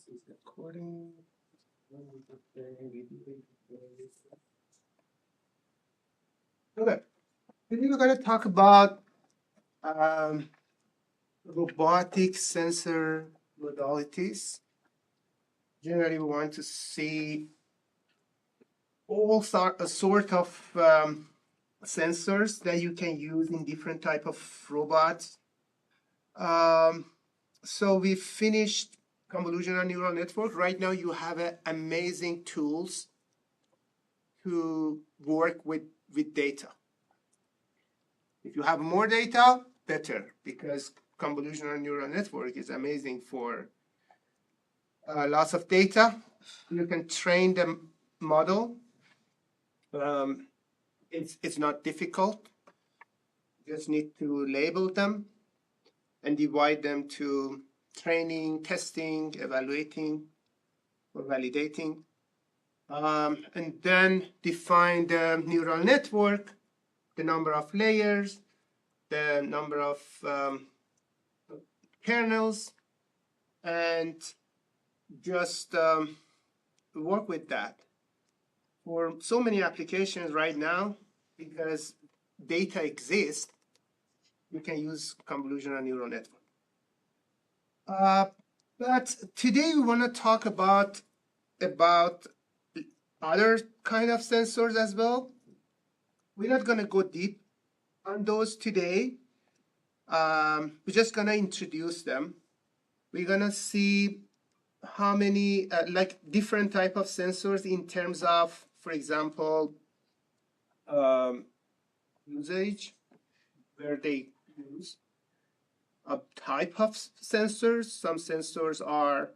This is recording. Okay, today we're going to talk about robotic sensor modalities. Generally, we want to see all sort of sensors that you can use in different type of robots. So we finished convolutional neural network. Right now, you have amazing tools to work with data. If you have more data, better, because convolutional neural network is amazing for lots of data. You can train the model. It's not difficult. You just need to label them and divide them to training, testing, evaluating, or validating. And then define the neural network, the number of layers, the number of kernels, and just work with that. For so many applications right now, because data exists, you can use convolutional neural network. But today we want to talk about other kind of sensors as well. We're not going to go deep on those today. We're just going to introduce them. We're going to see how many, like different type of sensors in terms of, for example, usage, where they use a type of sensors. Some sensors are,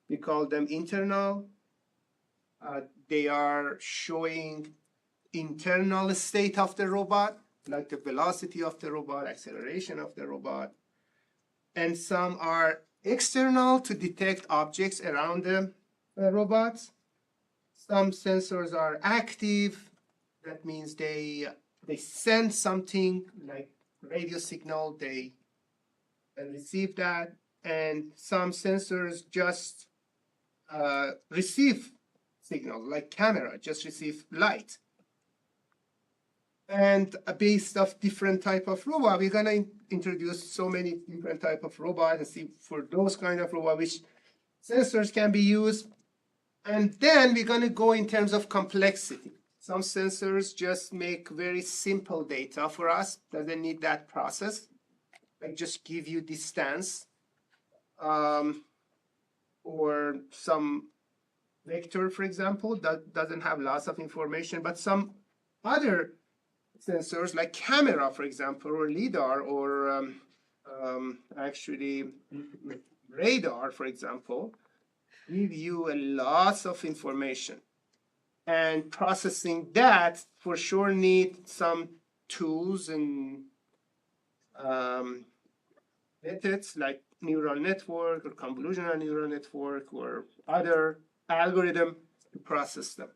we call them internal. They are showing internal state of the robot, like the velocity of the robot, acceleration of the robot. And some are external to detect objects around the robots. Some sensors are active. That means they send something like radio signal, they receive that. And some sensors just receive signal, like camera, just receive light. And based off different type of robot, we're gonna introduce so many different type of robot and see for those kind of robot which sensors can be used. And then we're gonna go in terms of complexity. Some sensors just make very simple data for us, doesn't need that process. Like just give you distance or some vector, for example, that doesn't have lots of information, but some other sensors like camera, for example, or LiDAR, or actually radar, for example, give you a lot of information. And processing that for sure need some tools and methods like neural network or convolutional neural network or other algorithm to process them.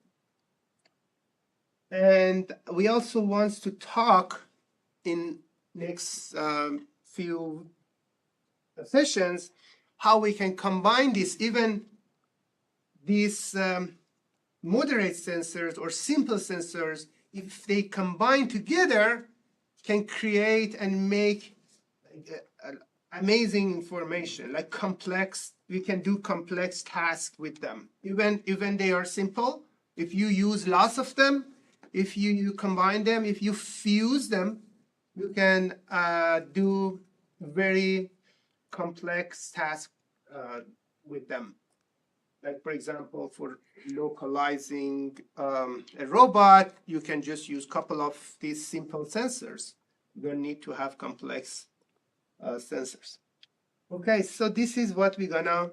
And we also want to talk in next few sessions how we can combine this, even these moderate sensors or simple sensors, if they combine together, can create and make amazing information, like complex. We can do complex tasks with them, even they are simple. If you use lots of them, if you combine them, if you fuse them, you can do very complex tasks with them. Like, for example, for localizing a robot, you can just use a couple of these simple sensors. You don't need to have complex sensors. Okay, so this is what we're gonna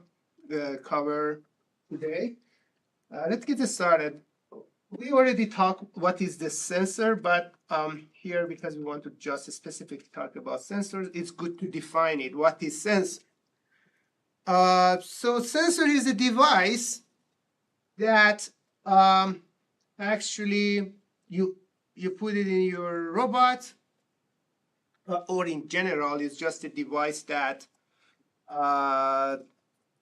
cover today. Let's get started. We already talked what is the sensor, but here, because we want to just specifically talk about sensors, it's good to define it. What is sensor? So sensor is a device that actually you put it in your robot, or in general, it's just a device that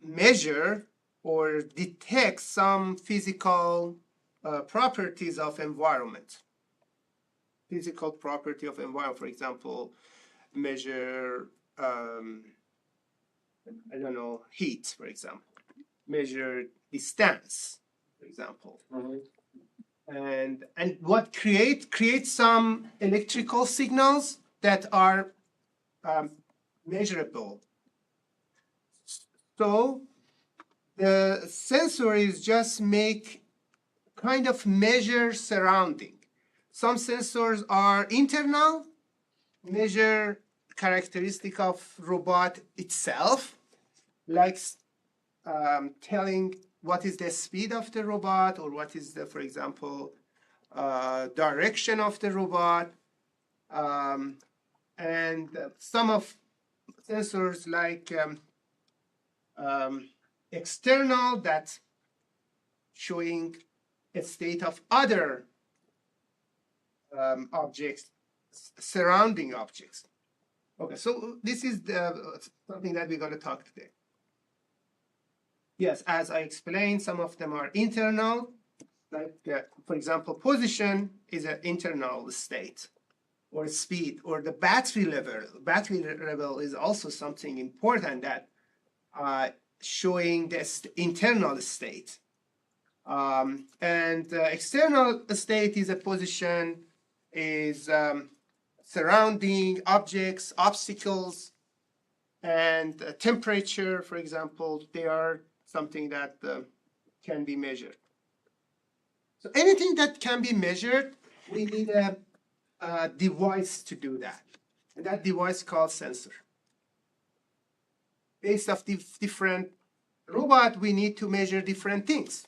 measure or detect some physical properties of environment. Physical property of environment, for example, measure, I don't know, heat, for example, measure distance, for example. And what create some electrical signals that are measurable. So the sensor is just make kind of measure surrounding. Some sensors are internal, measure characteristic of robot itself, like telling what is the speed of the robot, or what is the, for example, direction of the robot. And some of sensors like external, that showing a state of other objects, surrounding objects. Okay, so this is something that we're going to talk today. Yes, as I explained, some of them are internal, like, for example, position is an internal state, or speed, or the battery level. Battery level is also something important that showing this internal state. And external state is a position, is surrounding objects, obstacles, and temperature, for example, they are something that can be measured. So anything that can be measured, we need a device to do that. And that device called sensor. Based off different robot, we need to measure different things.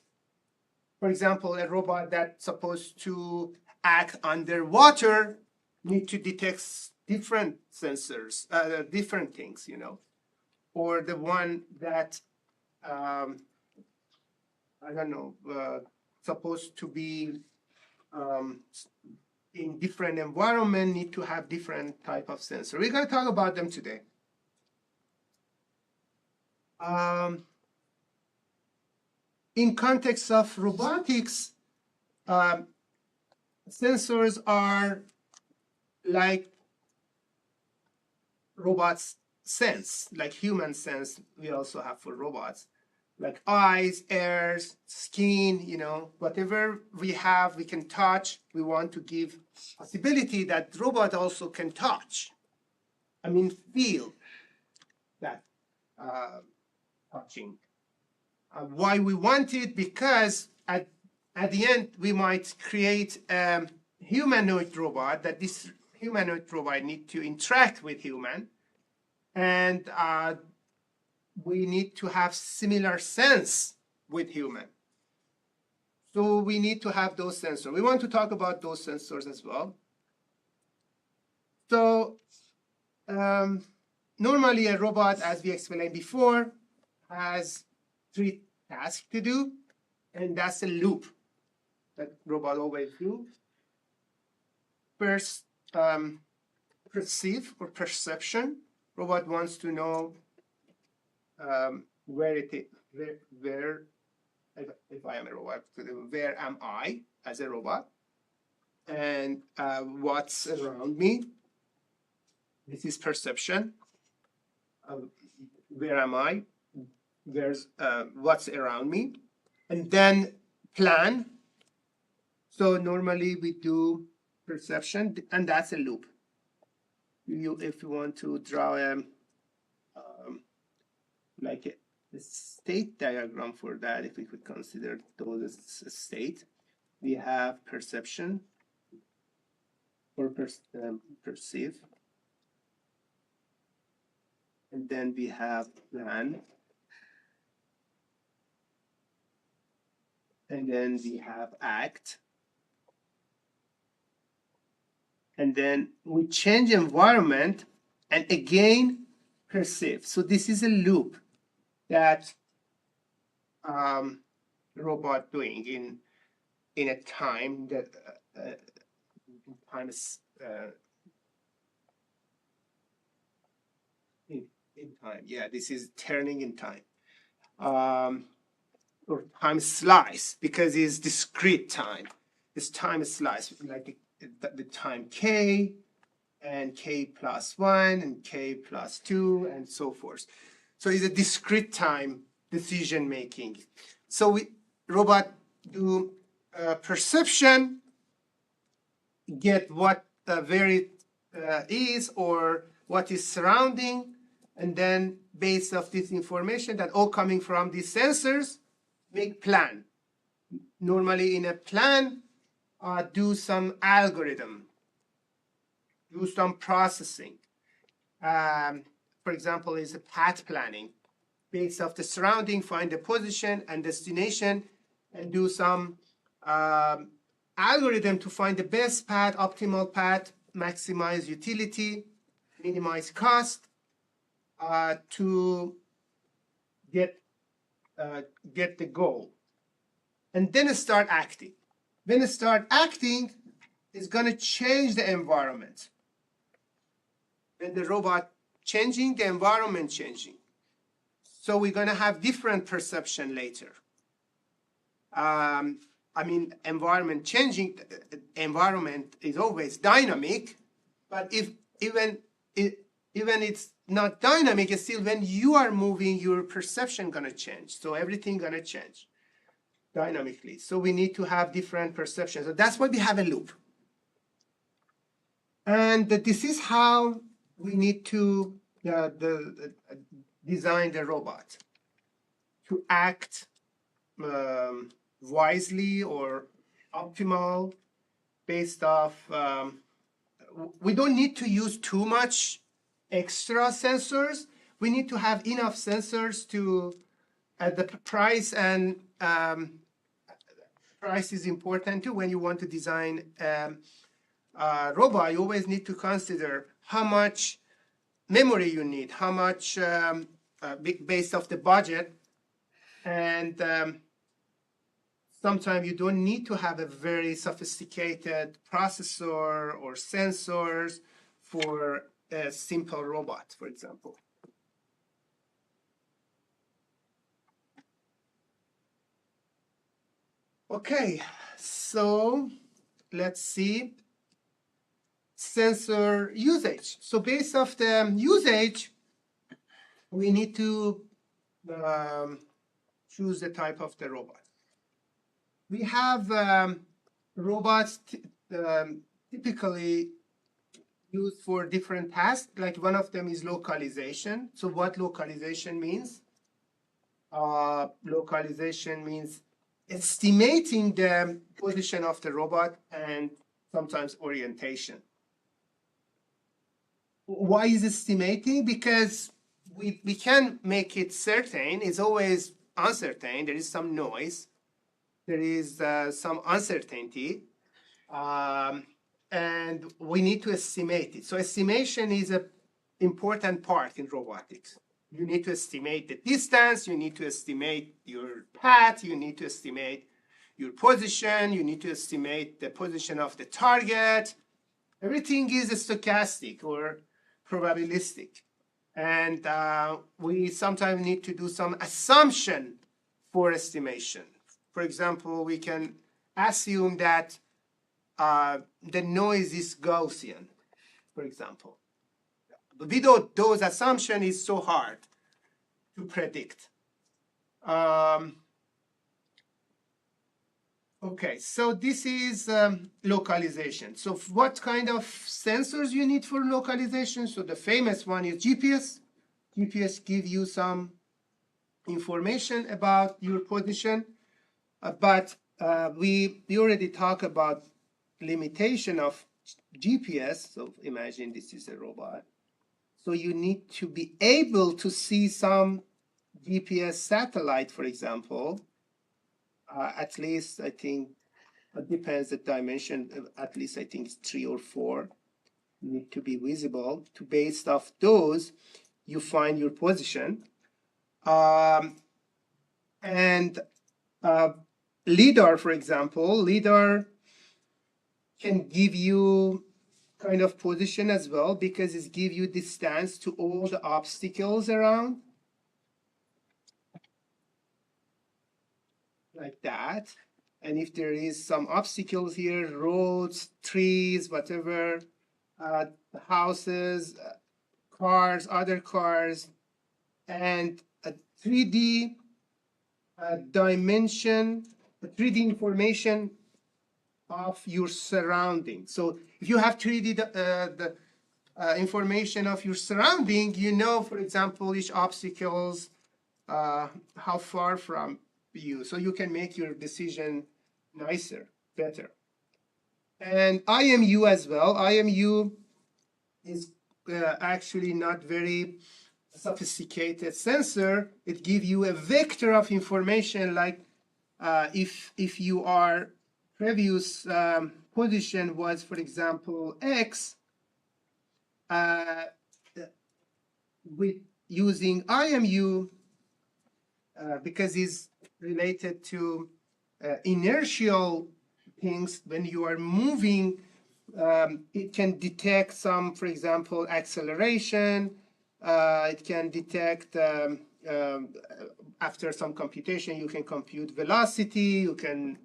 For example, a robot that's supposed to act underwater need to detect different sensors, different things, you know. Or the one that, I don't know, supposed to be in different environment, need to have different type of sensor. We're going to talk about them today. In context of robotics, sensors are like robots sense, like human sense we also have for robots, like eyes, ears, skin, you know, whatever we have, we can touch. We want to give possibility that robot also can touch. I mean, feel that touching. Why we want it? Because at the end, we might create a humanoid robot, that this humanoid robot need to interact with human, and we need to have similar sense with human. So we need to have those sensors. We want to talk about those sensors as well. So normally a robot, as we explained before, has 3 tasks to do, and that's a loop that robot always do. First, perceive or perception. Robot wants to know where it is, where if I am a robot, where am I as a robot, and what's around me. This is perception. Where am I? Where's what's around me? And then plan. So normally we do perception, and that's a loop. If you want to draw a like a state diagram for that, if we could consider those as a state, we have perception or perceive, and then we have plan, and then we have act, and then we change environment and again perceive. So this is a loop that robot doing in a time that time is in time. Yeah, this is turning in time. or time slice, because it's discrete time. It's time slice, like the time k, and k plus 1, and k plus 2, and so forth. So it's a discrete time decision making. So robot do perception, get what where it is or what is surrounding, and then based off this information that all coming from these sensors, make plan. Normally in a plan, do some algorithm, do some processing. For example, is a path planning. Based off the surrounding, find the position and destination, and do some algorithm to find the best path, optimal path, maximize utility, minimize cost, to get the goal. And then start acting. When it start acting, it's going to change the environment. When the robot changing, the environment changing. So we're going to have different perception later. I mean, environment changing, environment is always dynamic, but if even it's not dynamic, it's still when you are moving, your perception going to change. So everything going to change dynamically. So we need to have different perceptions. So that's why we have a loop. And this is how we need to design the robot to act wisely or optimal based off. We don't need to use too much extra sensors. We need to have enough sensors to the price, and price is important too. When you want to design a robot, you always need to consider how much memory you need, how much based off the budget, and sometimes you don't need to have a very sophisticated processor or sensors for a simple robot, for example. Okay, so let's see sensor usage. So based off the usage, we need to choose the type of the robot. We have robots typically used for different tasks. Like one of them is localization. So what localization means? Localization means estimating the position of the robot and sometimes orientation. Why is estimating? Because we can make it certain. It's always uncertain. There is some noise. There is some uncertainty. And we need to estimate it. So estimation is an important part in robotics. You need to estimate the distance. You need to estimate your path. You need to estimate your position. You need to estimate the position of the target. Everything is stochastic or probabilistic. And we sometimes need to do some assumption for estimation. For example, we can assume that the noise is Gaussian, for example. Without those assumptions, it's so hard to predict. Okay, so this is localization. So what kind of sensors you need for localization? So the famous one is GPS. GPS gives you some information about your position, but we already talked about limitation of GPS. So imagine this is a robot. So you need to be able to see some GPS satellite, for example. At least I think it depends the dimension. At least I think it's 3 or 4. You need to be visible. To based off those, you find your position. And LiDAR, for example, LiDAR can give you kind of position as well, because it gives you distance to all the obstacles around. like that. And if there is some obstacles here, roads, trees, whatever, houses, cars, other cars, and a 3D dimension, a 3D information of your surroundings. So if you have 3D information of your surrounding, you know, for example, which obstacles, how far from you, so you can make your decision nicer, better. And IMU as well. IMU is actually not very sophisticated sensor. It gives you a vector of information, like if your previous position was, for example, X, with using IMU, because it's related to inertial things, when you are moving, it can detect some, for example, acceleration. It can detect, after some computation, you can compute velocity, you can,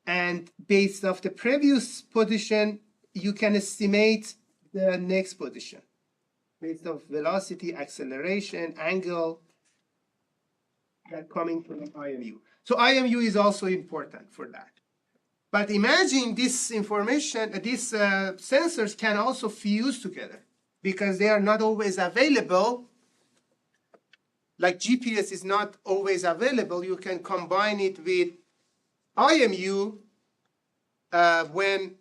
and based off the previous position, you can estimate the next position based off velocity, acceleration, angle, that coming from IMU. So IMU is also important for that. But imagine this information, these sensors can also fuse together, because they are not always available. Like GPS is not always available. You can combine it with IMU. When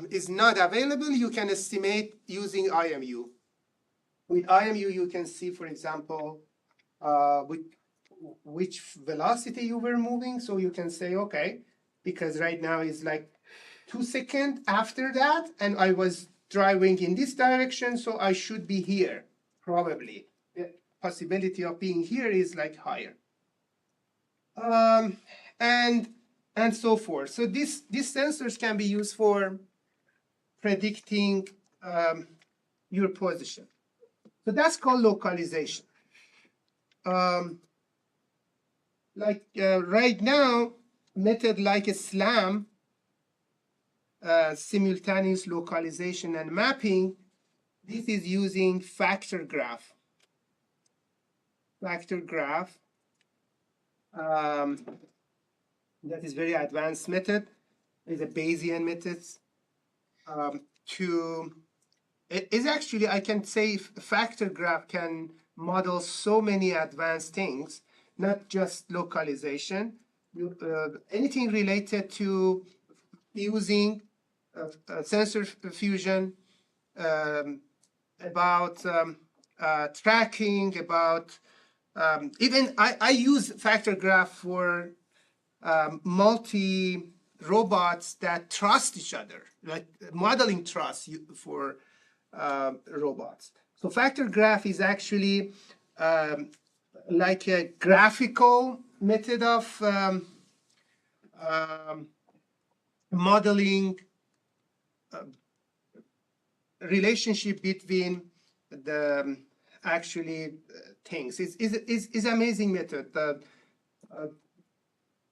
is not available, you can estimate using IMU. With IMU, you can see, for example, with which velocity you were moving. So you can say, okay, because right now is like 2 seconds after that, and I was driving in this direction, so I should be here, probably. The possibility of being here is like higher. And so forth. So these sensors can be used for predicting your position. So that's called localization. Right now, method like a SLAM, simultaneous localization and mapping, this is using factor graph. Factor graph, that is very advanced method. It's a Bayesian method. It is actually, I can say, factor graph can model so many advanced things, not just localization. Anything related to using sensor fusion, about tracking, about even I use factor graph for multi-robots that trust each other, like modeling trust for robots. So factor graph is actually like a graphical method of modeling relationship between the actually things. It's amazing method.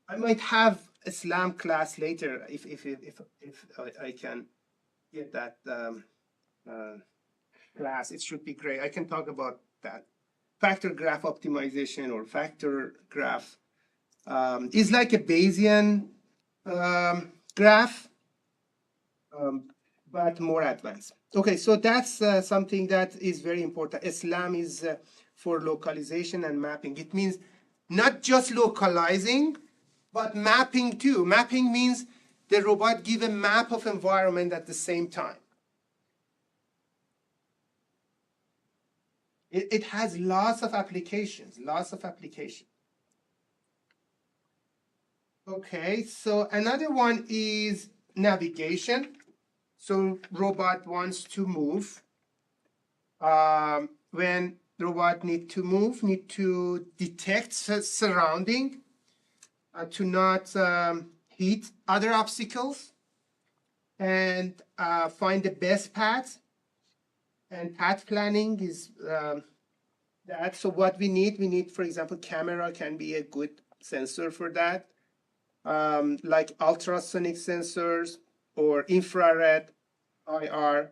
I might have a SLAM class later if I can get that class. It should be great. I can talk about that. Factor graph optimization, or factor graph, is like a Bayesian graph, but more advanced. Okay, so that's something that is very important. SLAM is for localization and mapping. It means not just localizing, but mapping too. Mapping means the robot give a map of environment at the same time. It has lots of applications, Okay, so another one is navigation. So robot wants to move. When the robot need to detect surrounding, to not hit other obstacles, and find the best path. And path planning is that. So what we need, for example, camera can be a good sensor for that. like ultrasonic sensors or infrared IR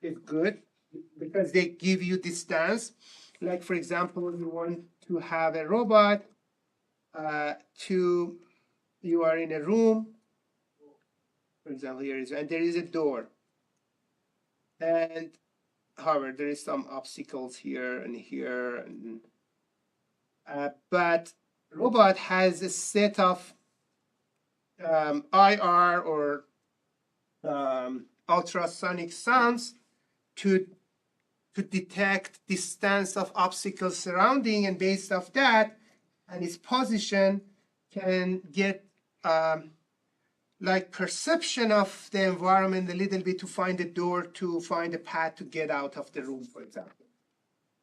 is good because they give you distance. Like, for example, you want to have a robot you are in a room, for example, and there is a door. And however, there is some obstacles here and here. And, but robot has a set of IR or ultrasonic sounds to detect distance of obstacles surrounding, and based off that and its position can get like perception of the environment a little bit to find a door, to find a path to get out of the room, for example.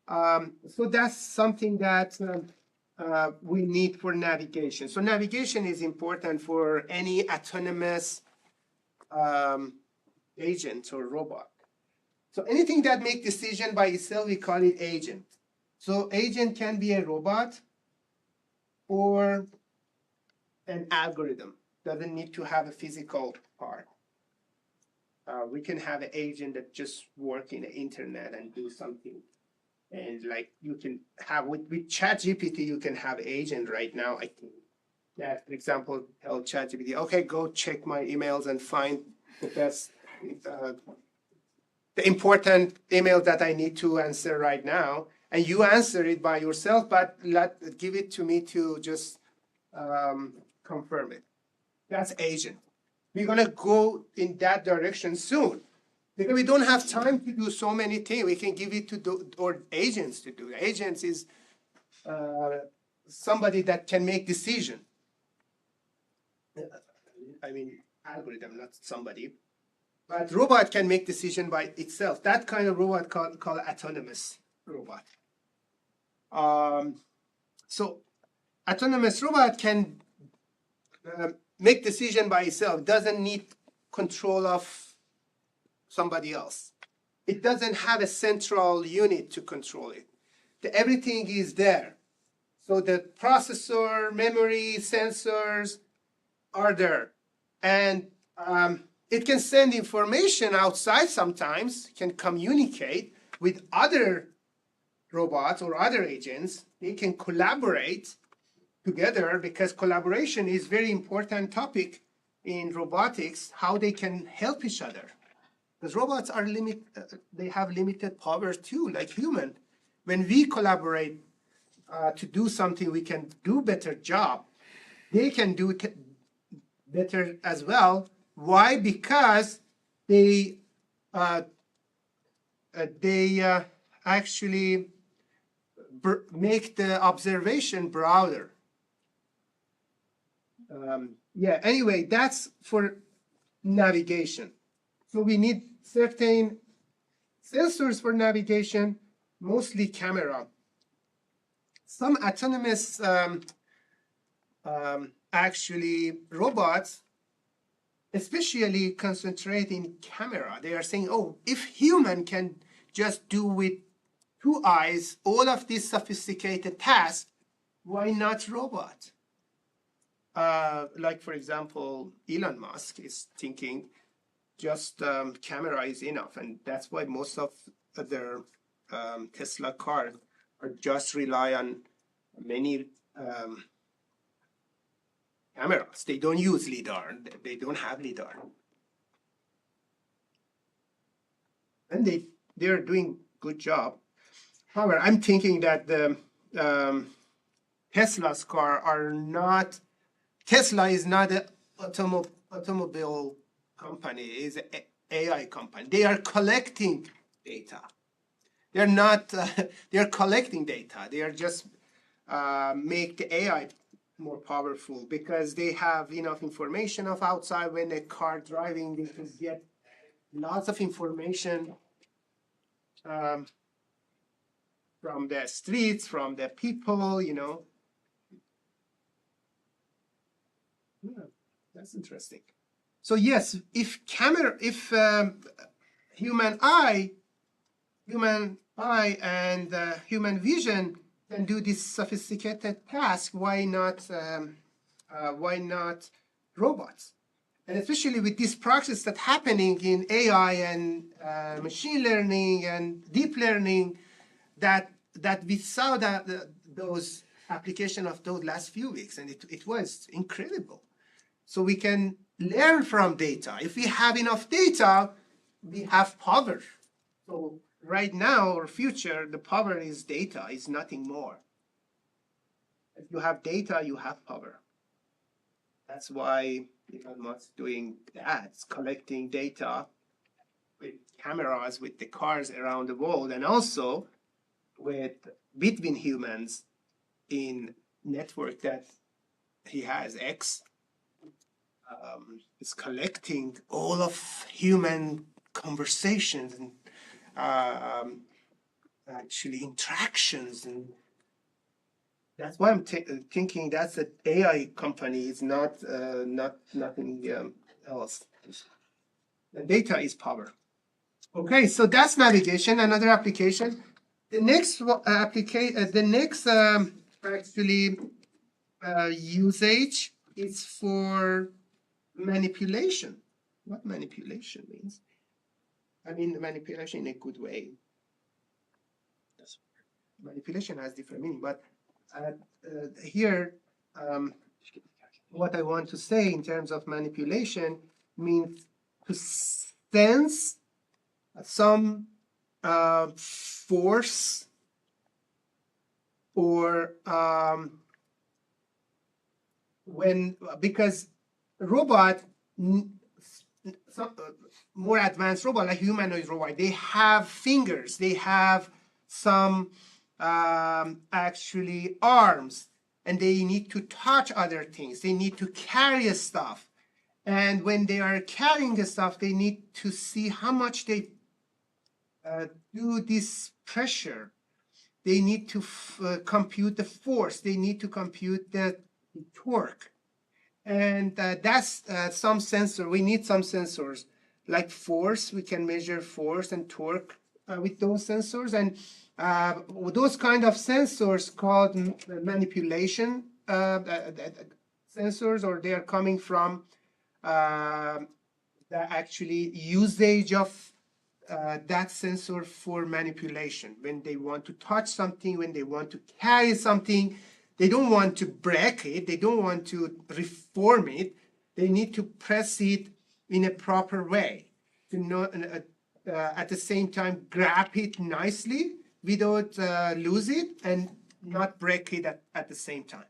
So that's something that we need for navigation. So navigation is important for any autonomous agent or robot. So anything that makes decision by itself, we call it agent. So agent can be a robot or an algorithm. Doesn't need to have a physical part. We can have an agent that just work in the internet and do something. And like you can have with ChatGPT, you can have agent right now. I think that, for example, tell ChatGPT, okay, go check my emails and find the best, the important email that I need to answer right now. And you answer it by yourself, but give it to me to just confirm it. That's agent. We're gonna go in that direction soon because we don't have time to do so many things. We can give it to or agents to do. Agents is somebody that can make decision. I mean, algorithm, not somebody. But robot can make decision by itself. That kind of robot called autonomous robot. So autonomous robot can make decision by itself, doesn't need control of somebody else. It doesn't have a central unit to control it. Everything is there. So the processor, memory, sensors are there. And it can send information outside sometimes, can communicate with other robots or other agents. They can collaborate together because collaboration is very important topic in robotics, how they can help each other. Because robots are they have limited power too, like human. When we collaborate to do something, we can do better job. They can do it better as well. Why? Because they actually make the observation broader. Yeah, anyway, that's for navigation. So we need certain sensors for navigation, mostly camera. Some autonomous actually robots especially concentrate in camera. They are saying, oh, if human can just do with 2 eyes all of these sophisticated tasks, why not robot? Like, for example, Elon Musk is thinking just camera is enough. And that's why most of their Tesla cars are just rely on many cameras. They don't use LiDAR. They don't have LiDAR. And they're doing good job. However, I'm thinking that the Tesla's car are not, Tesla is not an automobile company, it's an AI company. They are collecting data. They're not, they're collecting data. They are just make the AI more powerful because they have enough information of outside. When a car driving, they can get lots of information from the streets, from the people, you know. Yeah, that's interesting. So yes, if human eye and human vision can do this sophisticated task, why not why not robots? And especially with this process that's happening in AI and machine learning and deep learning, that we saw those application of those last few weeks, and it was incredible. So we can learn from data. If we have enough data, we have power. So right now or future, the power is data, is nothing more. If you have data, you have power. That's why Elon Musk doing that, it's collecting data with cameras with the cars around the world, and also with between humans in network that he has, X. Is collecting all of human conversations and actually interactions, and that's why I'm thinking that's an AI company. It's not nothing else. And data is power. Okay, so that's navigation. Another application. The next actually usage is for manipulation. What manipulation means? I mean manipulation in a good way. Manipulation has different meaning, but here, what I want to say in terms of manipulation means to sense some force or because robot, more advanced robot like humanoid robot, they have fingers, they have some actually arms, and they need to touch other things, they need to carry stuff, and when they are carrying the stuff, they need to see how much they do this pressure, they need to compute the force, they need to compute the torque, and that's some sensor. We need some sensors like force. We can measure force and torque with those sensors, and those kind of sensors called manipulation sensors, or they are coming from the actually usage of that sensor for manipulation. When they want to touch something, when they want to carry something, they don't want to break it, they don't want to reform it, they need to press it in a proper way to not at the same time grab it nicely without lose it and not break it at the same time.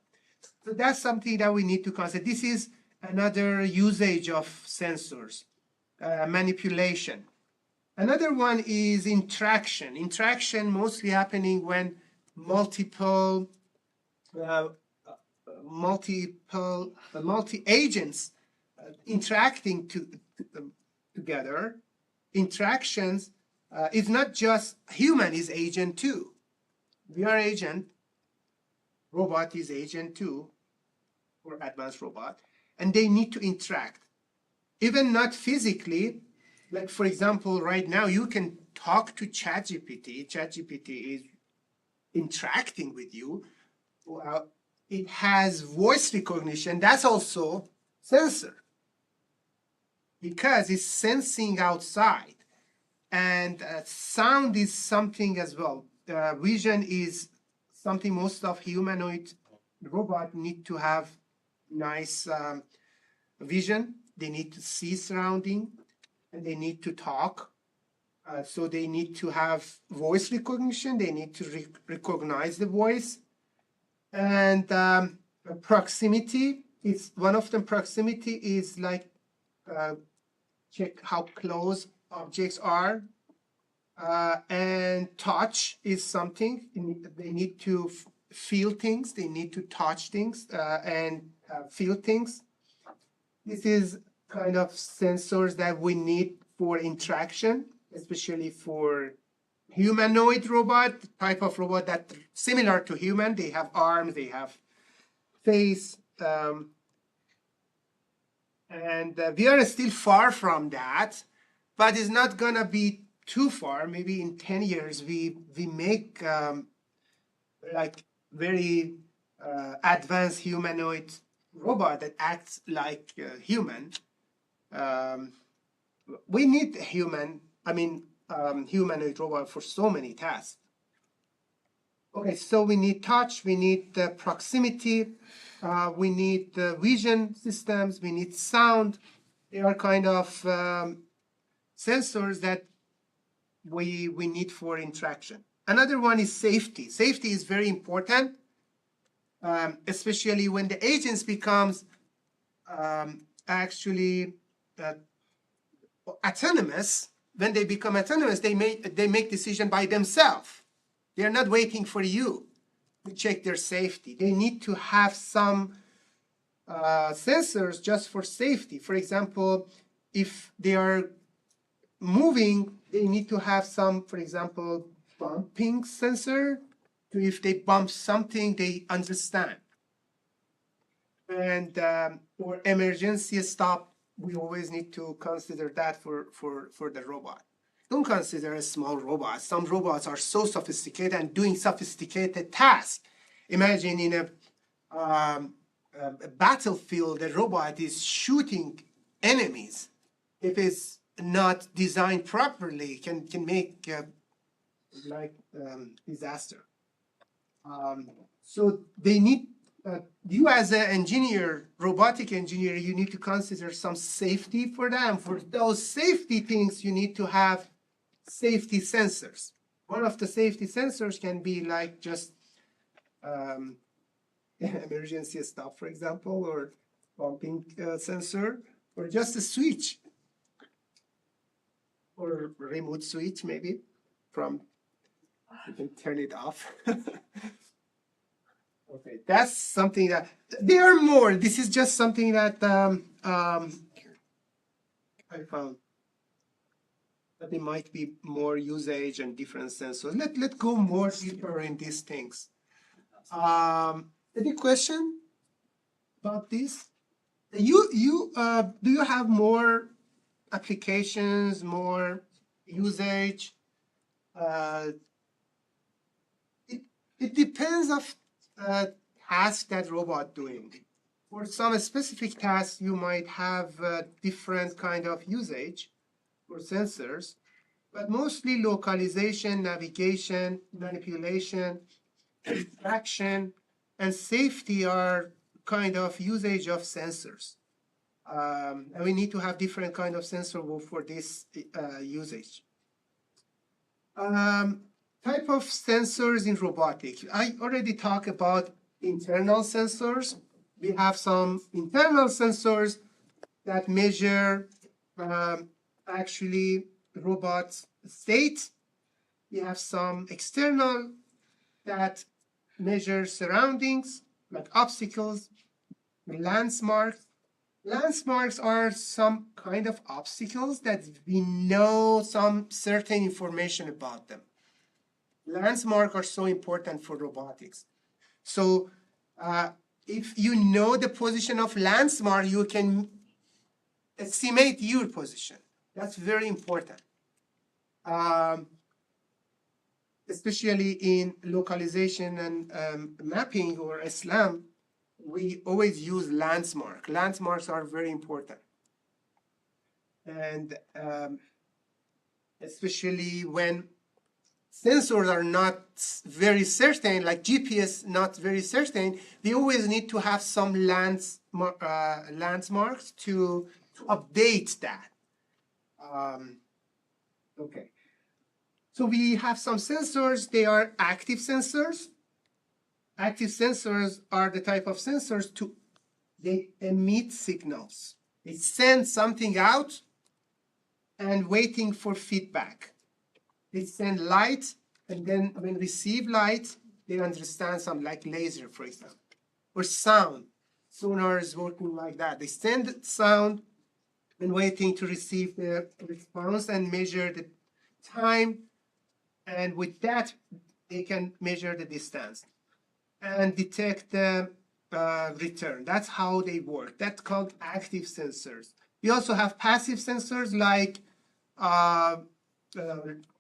So that's something that we need to consider. This is another usage of sensors, manipulation. Another one is interaction. Interaction mostly happening when multi agents interacting together. Interactions is not just human is agent too. We are agent. Robot is agent too, or advanced robot, and they need to interact, even not physically. Like for example, right now you can talk to ChatGPT. ChatGPT is interacting with you. It has voice recognition. That's also sensor, because it's sensing outside, and sound is something as well. Vision is something most of humanoid robot need to have nice vision. They need to see surrounding, and they need to talk. So they need to have voice recognition. They need to recognize the voice. And proximity is one of them. Proximity is like check how close objects are. And touch is something. They need to feel things. They need to touch things and feel things. This is kind of sensors that we need for interaction, especially for humanoid robot, type of robot that similar to human. They have arms, they have face, and we are still far from that, but it's not gonna be too far. Maybe in 10 years we make like very advanced humanoid robot that acts like a human. Um, we need humanoid robot for so many tasks. Okay, so we need touch, we need proximity, we need vision systems, we need sound. They are kind of sensors that we need for interaction. Another one is safety. Safety is very important, especially when the agents becomes actually autonomous. When they become autonomous, they make decision by themselves. They are not waiting for you to check their safety. They need to have some sensors just for safety. For example, if they are moving, they need to have some, for example, bumping sensor. So if they bump something, they understand. And for emergency stop, we always need to consider that for the robot. Don't consider a small robot. Some robots are so sophisticated and doing sophisticated tasks. Imagine in a battlefield, the robot is shooting enemies. If it's not designed properly, can make disaster. So they need you as an engineer, robotic engineer, you need to consider some safety for them. For those safety things, you need to have safety sensors. One of the safety sensors can be like just emergency stop, for example, or bumping sensor, or just a switch, or remote switch maybe from, you can turn it off. Okay, that's something that, there are more. This is just something that I found. But there might be more usage and different sensors. Let's go more deeper in these things. Any question about this? Do you have more applications, more usage? It depends of task that robot doing. For some specific tasks, you might have different kind of usage for sensors, but mostly localization, navigation, manipulation, extraction, and safety are kind of usage of sensors. And we need to have different kind of sensor for this usage. Type of sensors in robotics. I already talked about internal sensors. We have some internal sensors that measure actually robot state. We have some external that measure surroundings, like obstacles, landmarks. Landmarks are some kind of obstacles that we know some certain information about them. Landmarks are so important for robotics. So if you know the position of landmark, you can estimate your position. That's very important. Especially in localization and mapping or SLAM, we always use landmark. Landmarks are very important. And especially when sensors are not very certain, like GPS not very certain, we always need to have some landmarks to update that. Okay. So we have some sensors, they are active sensors. Active sensors are the type of sensors they emit signals. They send something out and waiting for feedback. They send light, and then when receive light, they understand some, like laser, for example, or sound. Sonar is working like that. They send sound and waiting to receive the response and measure the time. And with that, they can measure the distance and detect the return. That's how they work. That's called active sensors. We also have passive sensors like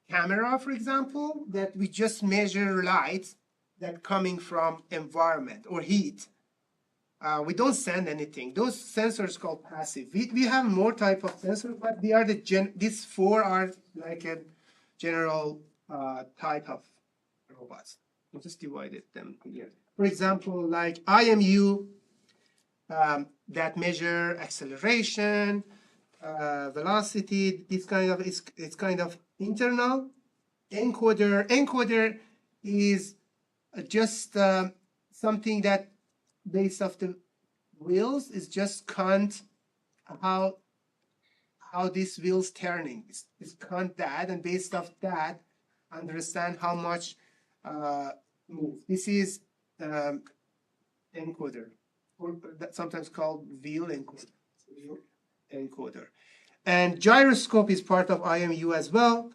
camera, for example, that we just measure light that coming from environment or heat. We don't send anything. Those sensors called passive. We have more type of sensors, but they are these four are like a general type of robots. We just divided them here. For example, like IMU that measure acceleration, velocity. This kind of it's kind of internal. Encoder is just something that based off the wheels is just count how this wheel's turning. It's count that, and based off that understand how much move. This is encoder, or that's sometimes called wheel encoder. And gyroscope is part of IMU as well,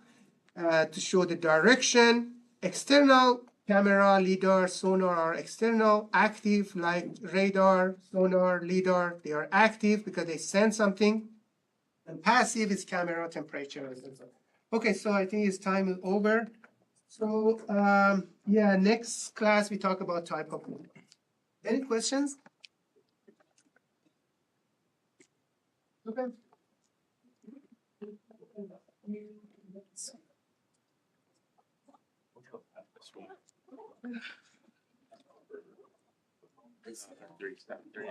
to show the direction. External camera, lidar, sonar are external. Active, like radar, sonar, lidar, they are active because they send something. And passive is camera, temperature. Okay, so I think it's time is over. So yeah, next class we talk about type of movement. Any questions? Okay.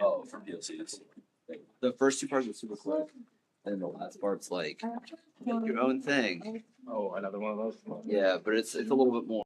Oh, from DLCs. The first two parts are super quick, and the last part's like your own thing. Oh, another one of those. Yeah, but it's a little bit more.